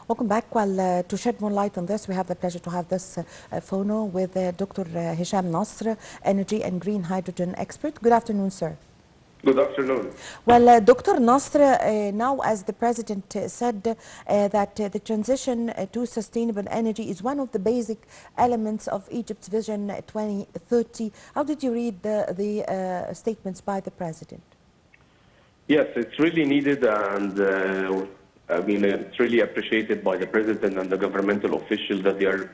Welcome back. Well, to shed more light on this, we have the pleasure to have this phono with Dr. Hisham Nasr, energy and green hydrogen expert. Good afternoon, sir. Good afternoon. Well, Dr. Nasr, now as the President said that the transition to sustainable energy is one of the basic elements of Egypt's Vision 2030. How did you read the statements by the President? Yes, it's really needed, and it's really appreciated by the President and the governmental officials that they are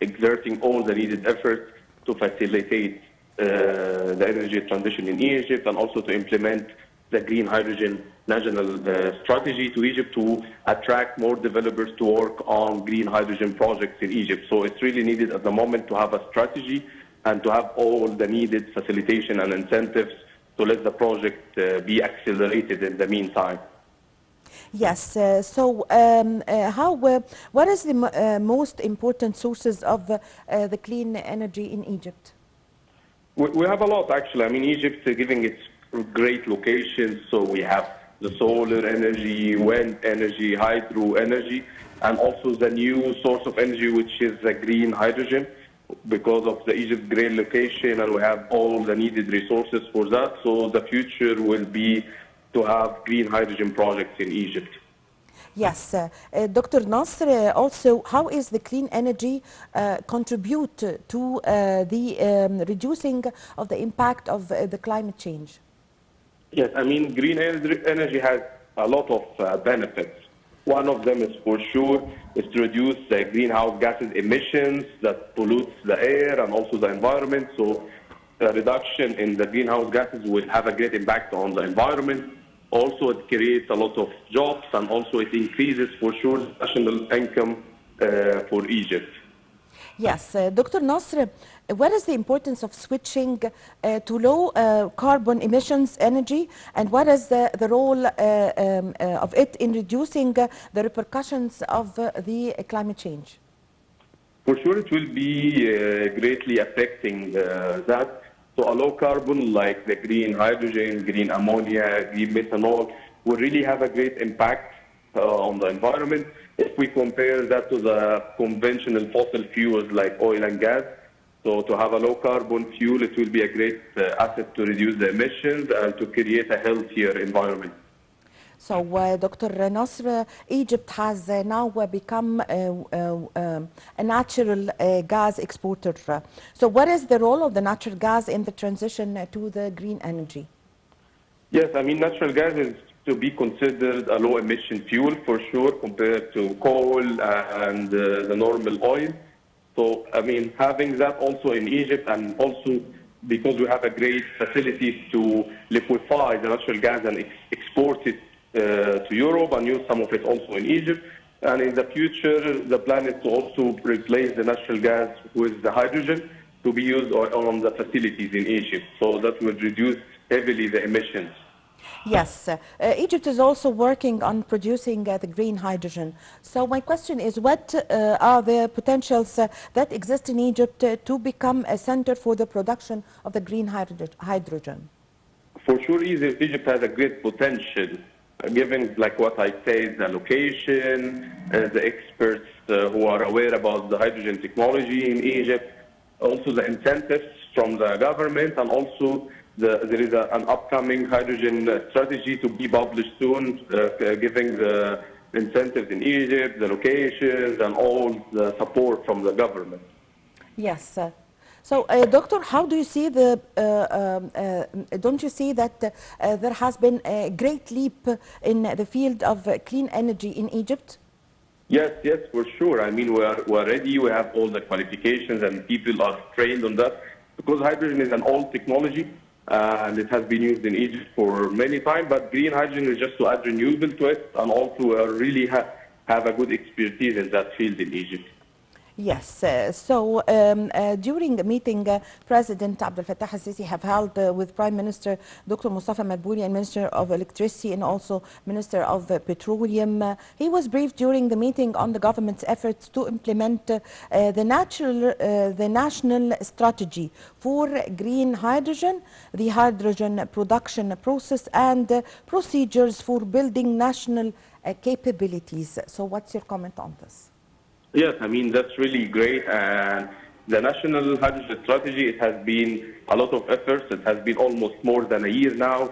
exerting all the needed efforts to facilitate the energy transition in Egypt, and also to implement the green hydrogen national strategy to Egypt to attract more developers to work on green hydrogen projects in Egypt. So it's really needed at the moment to have a strategy and to have all the needed facilitation and incentives to let the project be accelerated in the meantime. Yes. What is the most important sources of the clean energy in Egypt? We have a lot, actually. I mean, Egypt is giving its great locations. So we have the solar energy, wind energy, hydro energy, and also the new source of energy, which is the green hydrogen, because of the Egypt great location, and we have all the needed resources for that. So the future will be to have green hydrogen projects in Egypt. Yes. Dr. Nasr, also, how is the clean energy contribute to the reducing of the impact of the climate change? Yes, I mean, green energy has a lot of benefits. One of them is for sure is to reduce the greenhouse gases emissions that pollutes the air and also the environment. So the reduction in the greenhouse gases will have a great impact on the environment. Also, it creates a lot of jobs, and also it increases for sure national income for Egypt. Yes. Dr. Nasr, what is the importance of switching to low carbon emissions energy, and what is the role of it in reducing the repercussions of the climate change? For sure, it will be greatly affecting that. So a low carbon like the green hydrogen, green ammonia, green methanol will really have a great impact on the environment. If we compare that to the conventional fossil fuels like oil and gas, so to have a low carbon fuel, it will be a great asset to reduce the emissions and to create a healthier environment. So, Dr. Nasr, Egypt has now become a natural gas exporter. So what is the role of the natural gas in the transition to the green energy? Yes, I mean, natural gas is to be considered a low emission fuel for sure compared to coal and the normal oil. So, I mean, having that also in Egypt, and also because we have a great facilities to liquefy the natural gas and export it to Europe and use some of it also in Egypt. And in the future, the plan is to also replace the natural gas with the hydrogen to be used on the facilities in Egypt. So that will reduce heavily the emissions. Yes, Egypt is also working on producing the green hydrogen. So my question is, what are the potentials that exist in Egypt to become a center for the production of the green hydrogen? For sure, Egypt has a great potential. Given, like what I said, the location, the experts who are aware about the hydrogen technology in Egypt, also the incentives from the government, and also there is an upcoming hydrogen strategy to be published soon, giving the incentives in Egypt, the locations, and all the support from the government. Yes. So, Doctor, how do you see don't you see that there has been a great leap in the field of clean energy in Egypt? Yes, for sure. I mean, we're ready. We have all the qualifications, and people are trained on that, because hydrogen is an old technology, and it has been used in Egypt for many times. But green hydrogen is just to add renewable to it, and also really have a good expertise in that field in Egypt. Yes. During a meeting, President Abdel Fattah al-Sisi have held with Prime Minister Dr. Mustafa Madbouli and Minister of Electricity and also Minister of Petroleum. He was briefed during the meeting on the government's efforts to implement the national strategy for green hydrogen, the hydrogen production process, and procedures for building national capabilities. So what's your comment on this? Yes, I mean, that's really great. And the national hydrogen strategy, it has been a lot of efforts. It has been almost more than a year now.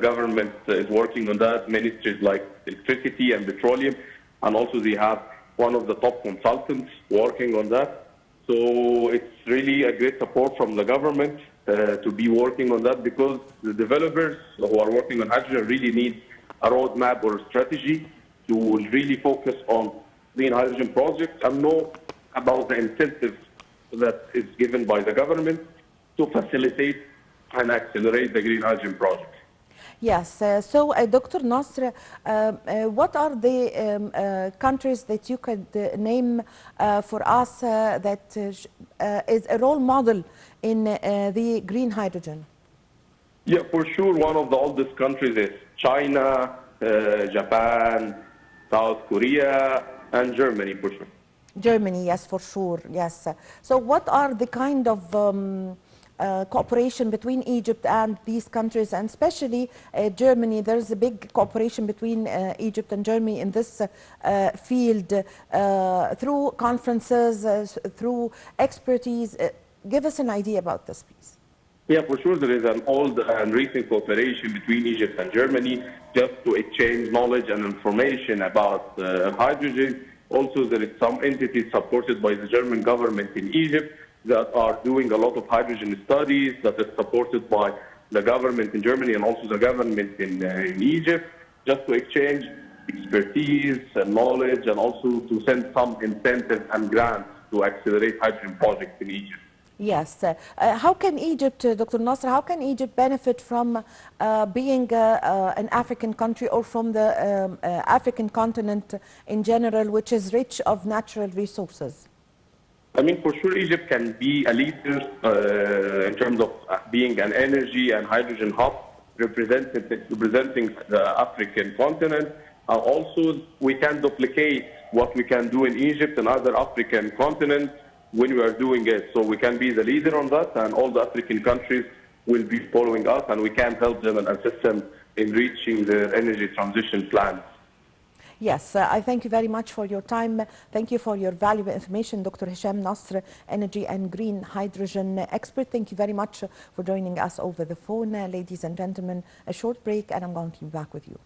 Government is working on that. Ministries like electricity and petroleum. And also they have one of the top consultants working on that. So it's really a great support from the government to be working on that, because the developers who are working on hydrogen really need a roadmap or a strategy to really focus on green hydrogen projects and know about the incentives that is given by the government to facilitate and accelerate the green hydrogen project. Yes, so Dr. Nasr, what are the countries that you could name for us that is a role model in the green hydrogen? Yeah, for sure. One of the oldest countries is China, Japan, South Korea, and Germany, for sure. Germany, yes, for sure, yes. So what are the kind of cooperation between Egypt and these countries, and especially Germany? There's a big cooperation between Egypt and Germany in this field through conferences, through expertise. Give us an idea about this, please. Yeah, for sure. There is an old and recent cooperation between Egypt and Germany just to exchange knowledge and information about hydrogen. Also, there is some entities supported by the German government in Egypt that are doing a lot of hydrogen studies that is supported by the government in Germany and also the government in Egypt, just to exchange expertise and knowledge, and also to send some incentives and grants to accelerate hydrogen projects in Egypt. Yes. How can Egypt, Dr. Nasr, how can Egypt benefit from being an African country, or from the African continent in general, which is rich of natural resources? I mean, for sure, Egypt can be a leader in terms of being an energy and hydrogen hub, representing the African continent. Also, we can duplicate what we can do in Egypt and other African continents when we are doing it. So we can be the leader on that, and all the African countries will be following us, and we can help them and assist them in reaching their energy transition plans. Yes, I thank you very much for your time. Thank you for your valuable information, Dr. Hisham Nasr, energy and green hydrogen expert. Thank you very much for joining us over the phone. Ladies and gentlemen, a short break, and I'm going to be back with you.